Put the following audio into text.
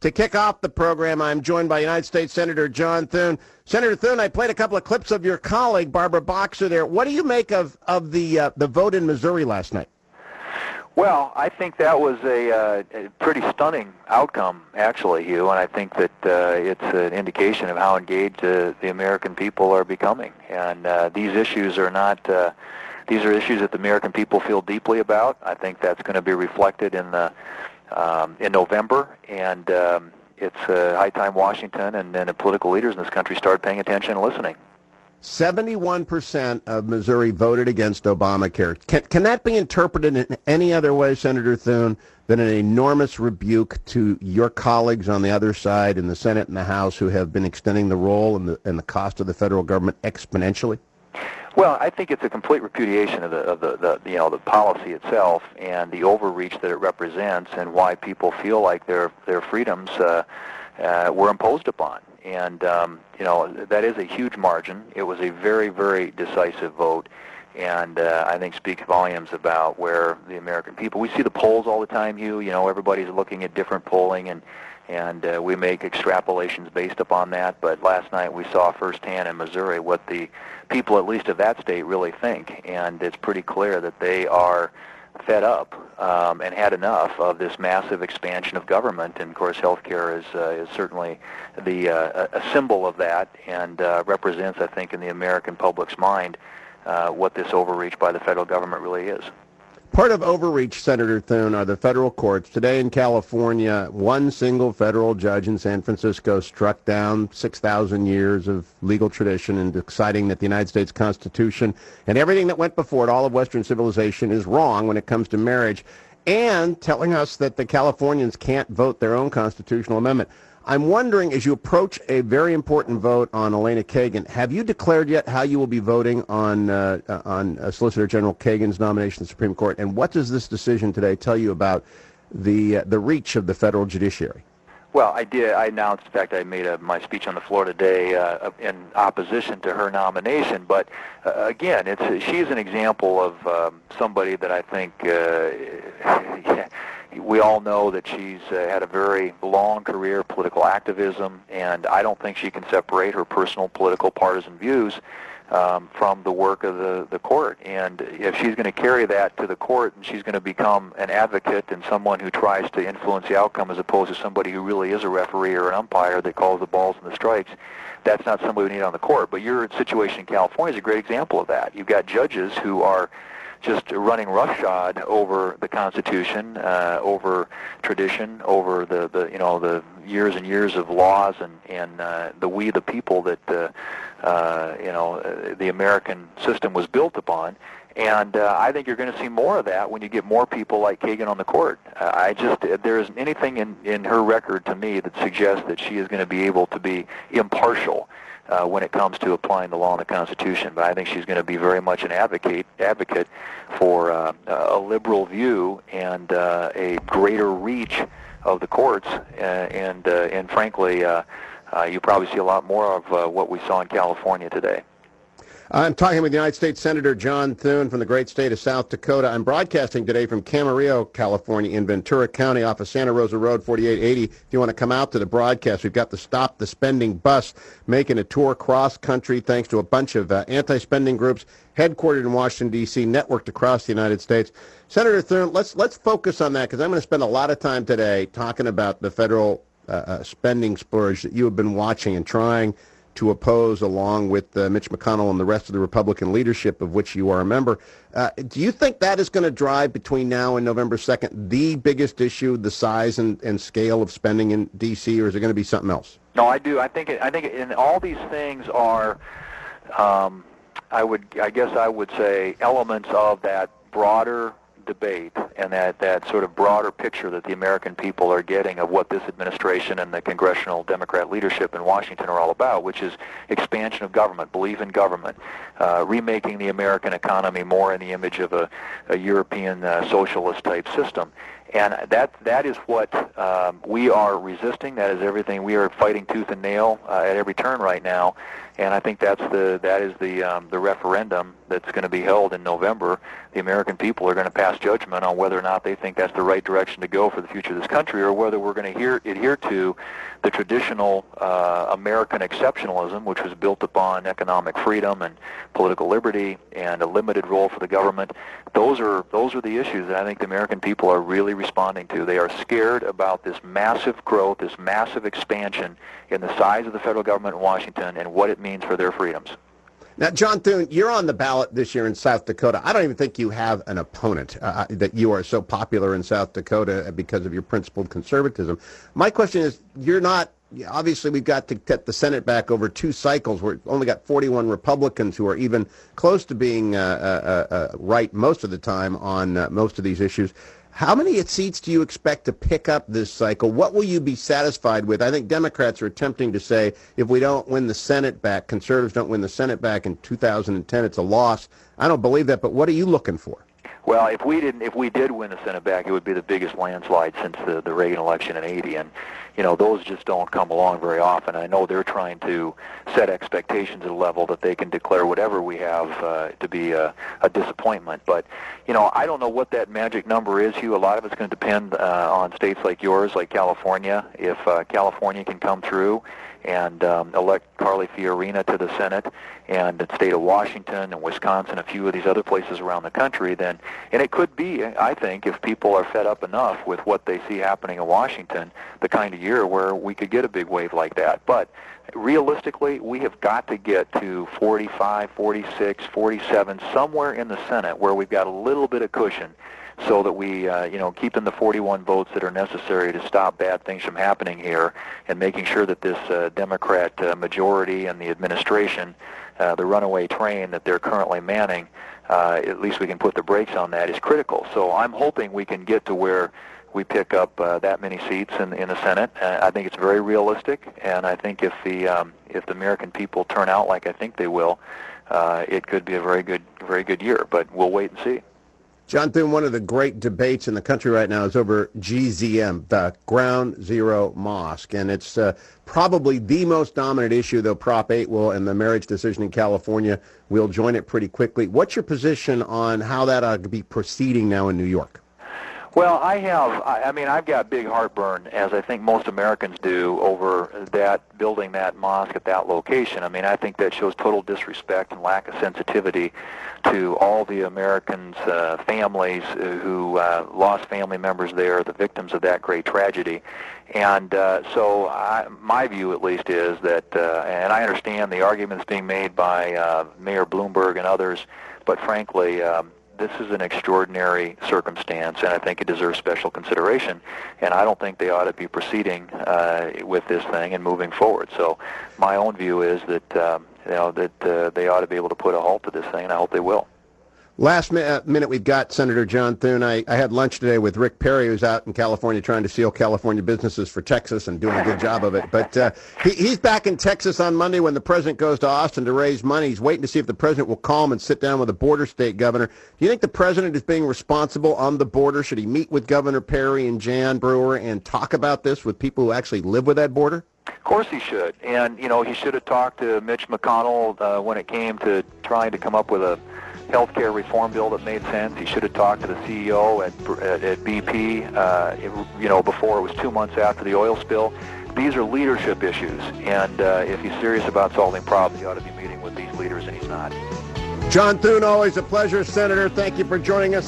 To kick off the program, I'm joined by United States Senator John Thune. Senator Thune, I played a couple of clips of your colleague, Barbara Boxer, there. What do you make of the vote in Missouri last night? Well, I think that was a pretty stunning outcome, actually, Hugh, and I think that it's an indication of how engaged the American people are becoming. And these issues are not, these are issues that the American people feel deeply about. I think that's going to be reflected in November, and it's high time Washington and the political leaders in this country start paying attention and listening. 71% of Missouri voted against Obamacare. Can that be interpreted in any other way, Senator Thune, than an enormous rebuke to your colleagues on the other side in the Senate and the House who have been extending the role and the cost of the federal government exponentially? Well, I think it's a complete repudiation of the policy itself and the overreach that it represents, and why people feel like their freedoms were imposed upon. And that is a huge margin. It was a very, very decisive vote, and I think speaks volumes about where the American people. We see the polls all the time, Hugh. Everybody's looking at different polling, and we make extrapolations based upon that. But last night we saw firsthand in Missouri what the people, at least of that state, really think, and it's pretty clear that they are fed up and had enough of this massive expansion of government. And of course, healthcare is certainly a symbol of that, and represents, I think, in the American public's mind what this overreach by the federal government really is. Part of overreach, Senator Thune, are the federal courts. Today in California, one single federal judge in San Francisco struck down 6,000 years of legal tradition and deciding that the United States Constitution and everything that went before it, all of Western civilization, is wrong when it comes to marriage, and telling us that the Californians can't vote their own constitutional amendment. I'm wondering, as you approach a very important vote on Elena Kagan, have you declared yet how you will be voting on Solicitor General Kagan's nomination to the Supreme Court? And what does this decision today tell you about the reach of the federal judiciary? Well, I did. I announced, in fact, I made my speech on the floor today in opposition to her nomination. But again, she's an example of somebody that I think we all know that she's had a very long career of political activism, and I don't think she can separate her personal political partisan views from the work of the court. And if she's going to carry that to the court, and she's going to become an advocate and someone who tries to influence the outcome as opposed to somebody who really is a referee or an umpire that calls the balls and the strikes, that's not somebody we need on the court. But your situation in California is a great example of that. You've got judges who are just running roughshod over the Constitution, over tradition, over the years and years of laws and we the people that the American system was built upon. And I think you're going to see more of that when you get more people like Kagan on the court. There isn't anything in her record to me that suggests that she is going to be able to be impartial when it comes to applying the law and the Constitution. But I think she's going to be very much an advocate for a liberal view and a greater reach of the courts. And frankly, you probably see a lot more of what we saw in California today. I'm talking with United States Senator John Thune from the great state of South Dakota. I'm broadcasting today from Camarillo, California, in Ventura County off of Santa Rosa Road, 4880. If you want to come out to the broadcast, we've got the Stop the Spending bus making a tour cross-country thanks to a bunch of anti-spending groups headquartered in Washington, D.C., networked across the United States. Senator Thune, let's focus on that, because I'm going to spend a lot of time today talking about the federal spending splurge that you have been watching and trying to oppose, along with Mitch McConnell and the rest of the Republican leadership, of which you are a member. Do you think that is going to drive, between now and November 2nd, the biggest issue, the size and scale of spending in D.C., or is it going to be something else? No, I do. I think in all these things are, I guess I would say, elements of that broader debate and that sort of broader picture that the American people are getting of what this administration and the congressional Democrat leadership in Washington are all about, which is expansion of government, belief in government, remaking the American economy more in the image of a European socialist type system. And that is what we are resisting. That is everything. We are fighting tooth and nail at every turn right now. And I think that is the referendum that's going to be held in November. The American people are going to pass judgment on whether or not they think that's the right direction to go for the future of this country, or whether we're going to adhere to the traditional American exceptionalism, which was built upon economic freedom and political liberty and a limited role for the government. Those are the issues that I think the American people are really responding to. They are scared about this massive growth, this massive expansion in the size of the federal government in Washington and what it means for their freedoms. Now, John Thune, you're on the ballot this year in South Dakota. I don't even think you have an opponent, that you are so popular in South Dakota because of your principled conservatism. My question is, you're not, obviously we've got to get the Senate back over 2 cycles. We've only got 41 Republicans who are even close to being right most of the time on most of these issues. How many seats do you expect to pick up this cycle? What will you be satisfied with? I think Democrats are attempting to say if we don't win the Senate back, conservatives don't win the Senate back in 2010, it's a loss. I don't believe that, but what are you looking for? Well, if we did win the Senate back, it would be the biggest landslide since the Reagan election in '80, and those just don't come along very often. I know they're trying to set expectations at a level that they can declare whatever we have to be a disappointment. But I don't know what that magic number is, Hugh. A lot of it's going to depend on states like yours, like California. If California can come through and elect Carly Fiorina to the Senate, and the state of Washington and Wisconsin, a few of these other places around the country, then, and it could be, I think, if people are fed up enough with what they see happening in Washington, the kind of year where we could get a big wave like that. But realistically, we have got to get to 45, 46, 47, somewhere in the Senate where we've got a little bit of cushion, so that we, keep in the 41 votes that are necessary to stop bad things from happening here, and making sure that this Democrat majority and the administration, the runaway train that they're currently manning, at least we can put the brakes on that, is critical. So I'm hoping we can get to where we pick up that many seats in the Senate. I think it's very realistic, and I think if the American people turn out like I think they will, it could be a very good year. But we'll wait and see. John Thune, one of the great debates in the country right now is over GZM, the Ground Zero Mosque, and it's probably the most dominant issue, though Prop 8 will, and the marriage decision in California will join it pretty quickly. What's your position on how that ought to be proceeding now in New York? Well, I've got big heartburn, as I think most Americans do, over that building that mosque at that location. I think that shows total disrespect and lack of sensitivity to all the Americans, families who lost family members there, the victims of that great tragedy. And my view, at least, is that, and I understand the arguments being made by Mayor Bloomberg and others, but frankly, this is an extraordinary circumstance, and I think it deserves special consideration. And I don't think they ought to be proceeding with this thing and moving forward. So my own view is that they ought to be able to put a halt to this thing, and I hope they will. Last minute, we've got Senator John Thune. I had lunch today with Rick Perry, who's out in California trying to steal California businesses for Texas and doing a good job of it. But he's back in Texas on Monday when the president goes to Austin to raise money. He's waiting to see if the president will call him and sit down with a border state governor. Do you think the president is being responsible on the border? Should he meet with Governor Perry and Jan Brewer and talk about this with people who actually live with that border? Of course he should. And, he should have talked to Mitch McConnell when it came to trying to come up with a healthcare reform bill that made sense. He should have talked to the CEO at BP, before it was 2 months after the oil spill. These are leadership issues, and if he's serious about solving problems, he ought to be meeting with these leaders, and he's not. John Thune, always a pleasure, Senator. Thank you for joining us.